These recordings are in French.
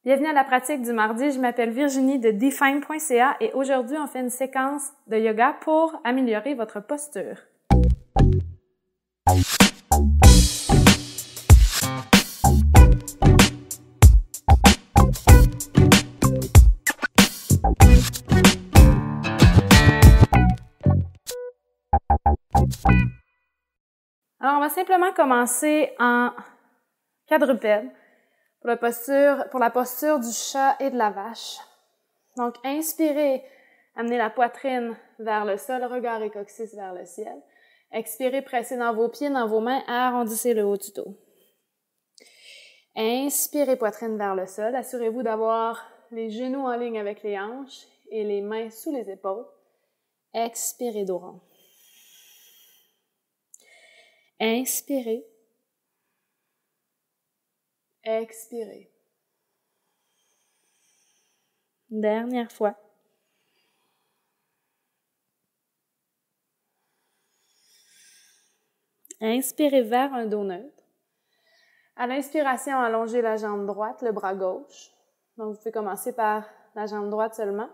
Bienvenue à la pratique du mardi. Je m'appelle Virginie de Define.ca et aujourd'hui, on fait une séquence de yoga pour améliorer votre posture. Alors, on va simplement commencer en quadrupède pour la posture du chat et de la vache. Donc, inspirez, amenez la poitrine vers le sol, regard et coccyx vers le ciel. Expirez, pressez dans vos pieds, dans vos mains, arrondissez le haut du dos. Inspirez, poitrine vers le sol. Assurez-vous d'avoir les genoux en ligne avec les hanches et les mains sous les épaules. Expirez, dos rond. Inspirez. Expirez. Dernière fois. Inspirez vers un dos neutre. À l'inspiration, allongez la jambe droite, le bras gauche. Donc, vous pouvez commencer par la jambe droite seulement.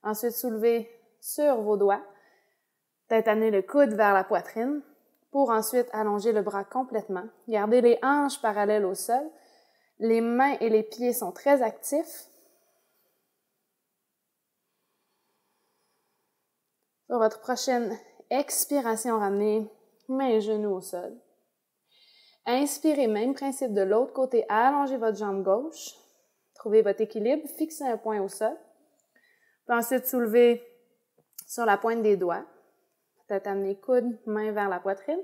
Ensuite, soulevez sur vos doigts. Peut-être amener le coude vers la poitrine pour ensuite allonger le bras complètement. Gardez les hanches parallèles au sol. Les mains et les pieds sont très actifs. Sur votre prochaine expiration, ramenez mains et genoux au sol. Inspirez, même principe de l'autre côté, allongez votre jambe gauche. Trouvez votre équilibre, fixez un point au sol. Puis ensuite, soulevez sur la pointe des doigts. Peut-être amener coude, main vers la poitrine.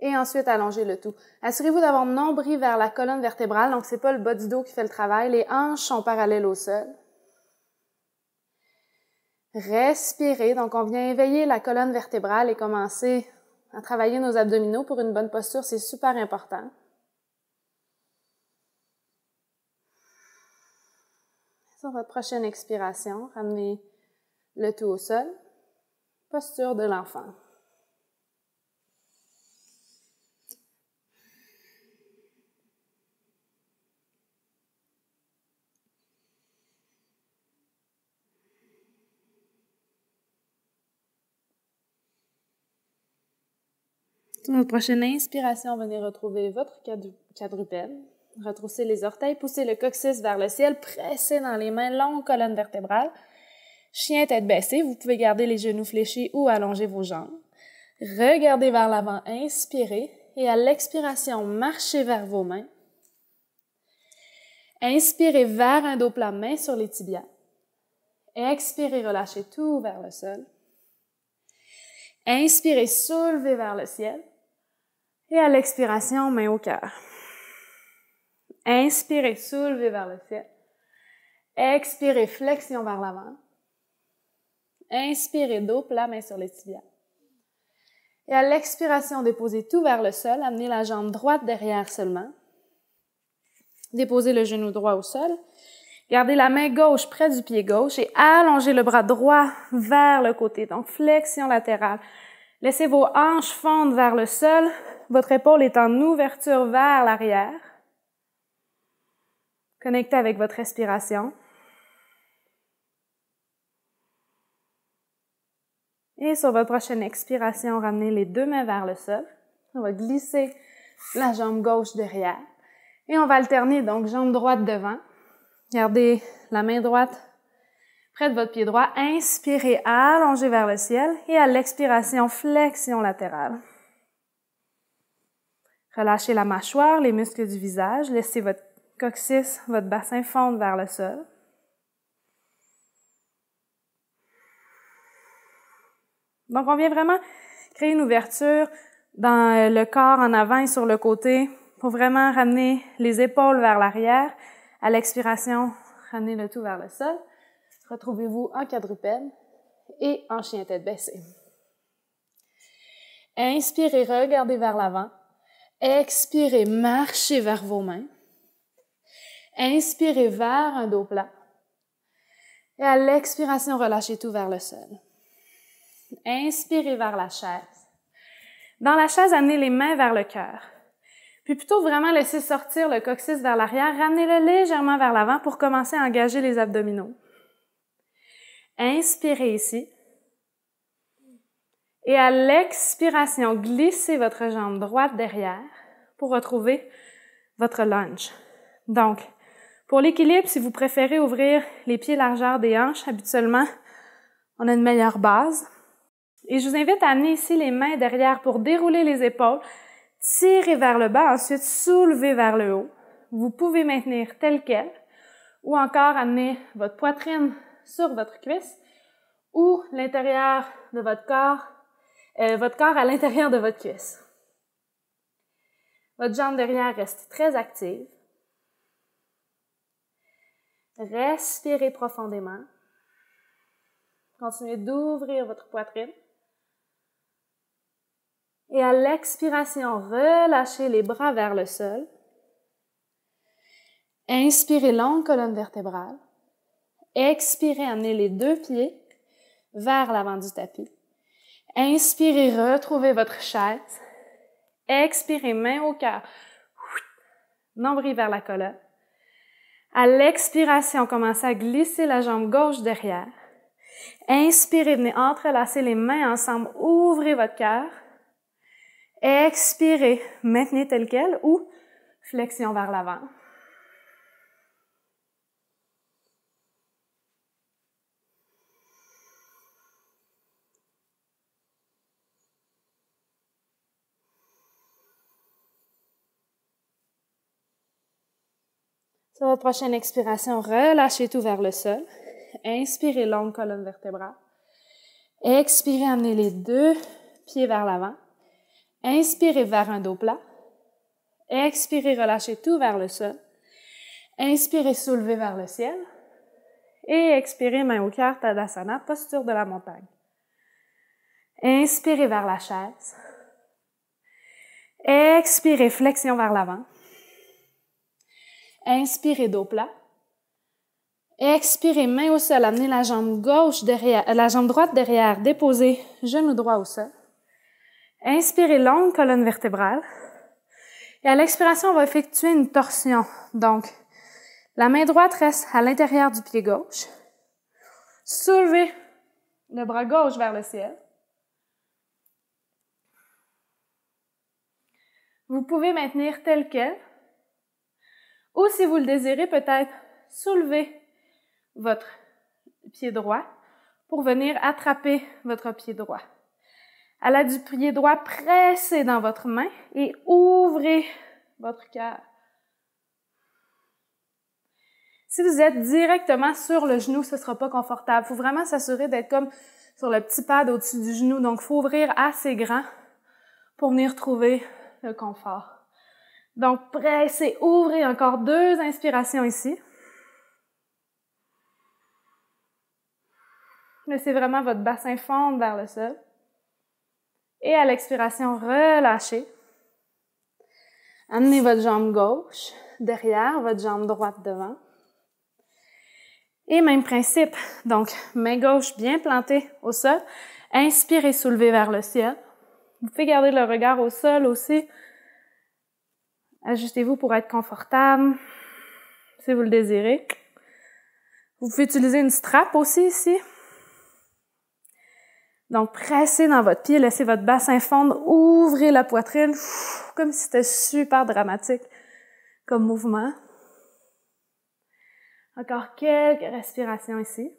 Et ensuite, allongez le tout. Assurez-vous d'avoir le nombril vers la colonne vertébrale. Donc, c'est pas le bas du dos qui fait le travail. Les hanches sont parallèles au sol. Respirez. Donc, on vient éveiller la colonne vertébrale et commencer à travailler nos abdominaux pour une bonne posture. C'est super important. Sur votre prochaine expiration, ramenez le tout au sol. Posture de l'enfant. Sur votre prochaine inspiration, venez retrouver votre quadrupède. Retroussez les orteils, poussez le coccyx vers le ciel, pressez dans les mains, longue colonne vertébrale. Chien tête baissée, vous pouvez garder les genoux fléchis ou allonger vos jambes. Regardez vers l'avant, inspirez et à l'expiration, marchez vers vos mains. Inspirez vers un dos plat, main sur les tibias. Expirez, relâchez tout vers le sol. Inspirez, soulevez vers le ciel. Et à l'expiration, main au cœur. Inspirez, soulevez vers le ciel. Expirez, flexion vers l'avant. Inspirez, dos plat, main sur les tibias. Et à l'expiration, déposez tout vers le sol. Amenez la jambe droite derrière seulement. Déposez le genou droit au sol. Gardez la main gauche près du pied gauche et allongez le bras droit vers le côté. Donc, flexion latérale. Laissez vos hanches fondre vers le sol. Votre épaule est en ouverture vers l'arrière. Connectez avec votre respiration. Et sur votre prochaine expiration, ramenez les deux mains vers le sol. On va glisser la jambe gauche derrière. Et on va alterner, donc, jambe droite devant. Gardez la main droite près de votre pied droit. Inspirez, allongez vers le ciel. Et à l'expiration, flexion latérale. Relâchez la mâchoire, les muscles du visage. Laissez votre coccyx, votre bassin fondre vers le sol. Donc, on vient vraiment créer une ouverture dans le corps en avant et sur le côté pour vraiment ramener les épaules vers l'arrière. À l'expiration, ramenez le tout vers le sol. Retrouvez-vous en quadrupède et en chien tête baissée. Inspirez, regardez vers l'avant. Expirez, marchez vers vos mains. Inspirez vers un dos plat. Et à l'expiration, relâchez tout vers le sol. Inspirez vers la chaise. Dans la chaise, amenez les mains vers le cœur. Puis plutôt vraiment laisser sortir le coccyx vers l'arrière, ramenez-le légèrement vers l'avant pour commencer à engager les abdominaux. Inspirez ici. Et à l'expiration, glissez votre jambe droite derrière pour retrouver votre lunge. Donc, pour l'équilibre, si vous préférez ouvrir les pieds largeur des hanches, habituellement, on a une meilleure base. Et je vous invite à amener ici les mains derrière pour dérouler les épaules, tirer vers le bas, ensuite soulever vers le haut. Vous pouvez maintenir tel quel ou encore amener votre poitrine sur votre cuisse ou l'intérieur de votre corps à l'intérieur de votre cuisse. Votre jambe derrière reste très active. Respirez profondément. Continuez d'ouvrir votre poitrine. Et à l'expiration, relâchez les bras vers le sol. Inspirez, longue colonne vertébrale. Expirez, amenez les deux pieds vers l'avant du tapis. Inspirez, retrouvez votre chaise. Expirez, main au cœur. Nombril vers la colonne. À l'expiration, commencez à glisser la jambe gauche derrière. Inspirez, venez entrelacer les mains ensemble, ouvrez votre cœur. Expirez, maintenez tel quel ou flexion vers l'avant. Sur votre prochaine expiration, relâchez tout vers le sol. Inspirez, longue colonne vertébrale. Expirez, amenez les deux pieds vers l'avant. Inspirez vers un dos plat. Expirez, relâchez tout vers le sol. Inspirez, soulevez vers le ciel. Et expirez, main au cœur, Tadasana, posture de la montagne. Inspirez vers la chaise. Expirez, flexion vers l'avant. Inspirez, dos plat. Expirez, main au sol, amenez la jambe gauche derrière, la jambe droite derrière, déposez genou droit au sol. Inspirez, longue colonne vertébrale. Et à l'expiration, on va effectuer une torsion. Donc, la main droite reste à l'intérieur du pied gauche. Soulevez le bras gauche vers le ciel. Vous pouvez maintenir tel quel. Ou si vous le désirez, peut-être soulever votre pied droit pour venir attraper votre pied droit. À l'aide du pied droit, pressez dans votre main et ouvrez votre cœur. Si vous êtes directement sur le genou, ce ne sera pas confortable. Il faut vraiment s'assurer d'être comme sur le petit pad au-dessus du genou. Donc, il faut ouvrir assez grand pour venir trouver le confort. Donc, pressez, ouvrez encore 2 inspirations ici. Laissez vraiment votre bassin fondre vers le sol. Et à l'expiration, relâchez. Amenez votre jambe gauche derrière, votre jambe droite devant. Et même principe. Donc, main gauche bien plantée au sol. Inspirez, soulevez vers le ciel. Vous pouvez garder le regard au sol aussi. Ajustez-vous pour être confortable, si vous le désirez. Vous pouvez utiliser une strap aussi ici. Donc, pressez dans votre pied, laissez votre bassin fondre, ouvrez la poitrine, comme si c'était super dramatique comme mouvement. Encore quelques respirations ici.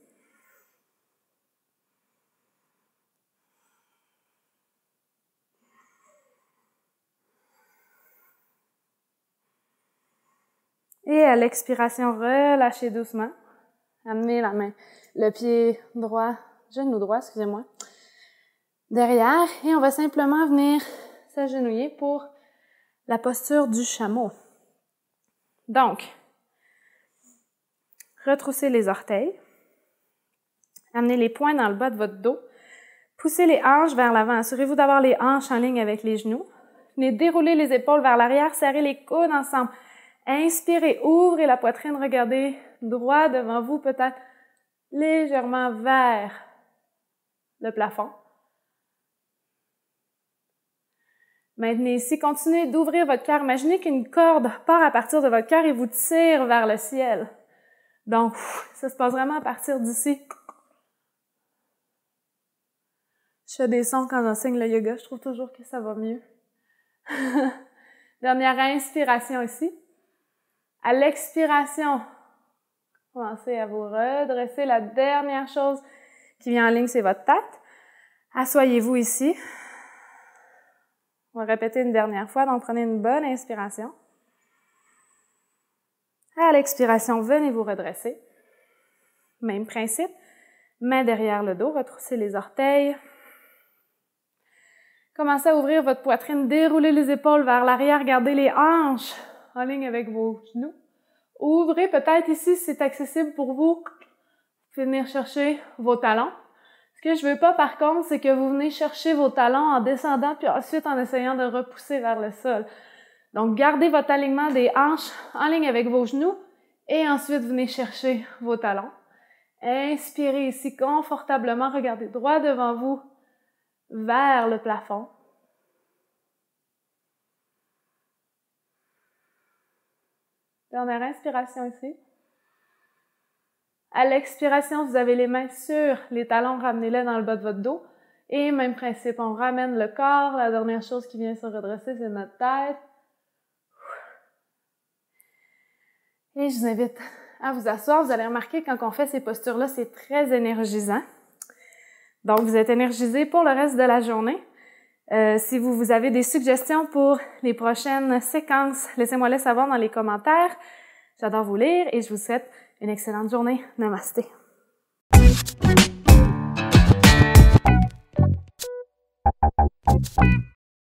Et à l'expiration, relâchez doucement. Amenez la main, le pied droit, genou droit, excusez-moi, derrière. Et on va simplement venir s'agenouiller pour la posture du chameau. Donc, retroussez les orteils. Amenez les poings dans le bas de votre dos. Poussez les hanches vers l'avant. Assurez-vous d'avoir les hanches en ligne avec les genoux. Venez dérouler les épaules vers l'arrière, serrez les coudes ensemble. Inspirez, ouvrez la poitrine, regardez droit devant vous, peut-être légèrement vers le plafond. Maintenez ici, continuez d'ouvrir votre cœur. Imaginez qu'une corde part à partir de votre cœur et vous tire vers le ciel. Donc, ça se passe vraiment à partir d'ici. Je fais des sons quand j'enseigne le yoga, je trouve toujours que ça va mieux. Dernière inspiration ici. À l'expiration, commencez à vous redresser. La dernière chose qui vient en ligne, c'est votre tête. Assoyez-vous ici. On va répéter une dernière fois, donc prenez une bonne inspiration. À l'expiration, venez vous redresser. Même principe, main derrière le dos, retroussez les orteils. Commencez à ouvrir votre poitrine, déroulez les épaules vers l'arrière, gardez les hanches en ligne avec vos genoux. Ouvrez peut-être ici, si c'est accessible pour vous, venir chercher vos talons. Ce que je veux pas, par contre, c'est que vous venez chercher vos talons en descendant, puis ensuite en essayant de repousser vers le sol. Donc, gardez votre alignement des hanches en ligne avec vos genoux, et ensuite, venez chercher vos talons. Inspirez ici confortablement, regardez droit devant vous, vers le plafond. Dernière inspiration ici. À l'expiration, vous avez les mains sur les talons, ramenez-les dans le bas de votre dos. Et même principe, on ramène le corps. La dernière chose qui vient se redresser, c'est notre tête. Et je vous invite à vous asseoir. Vous allez remarquer quand on fait ces postures-là, c'est très énergisant. Donc, vous êtes énergisé pour le reste de la journée. Si vous avez des suggestions pour les prochaines séquences, laissez-moi les savoir dans les commentaires. J'adore vous lire et je vous souhaite une excellente journée. Namasté.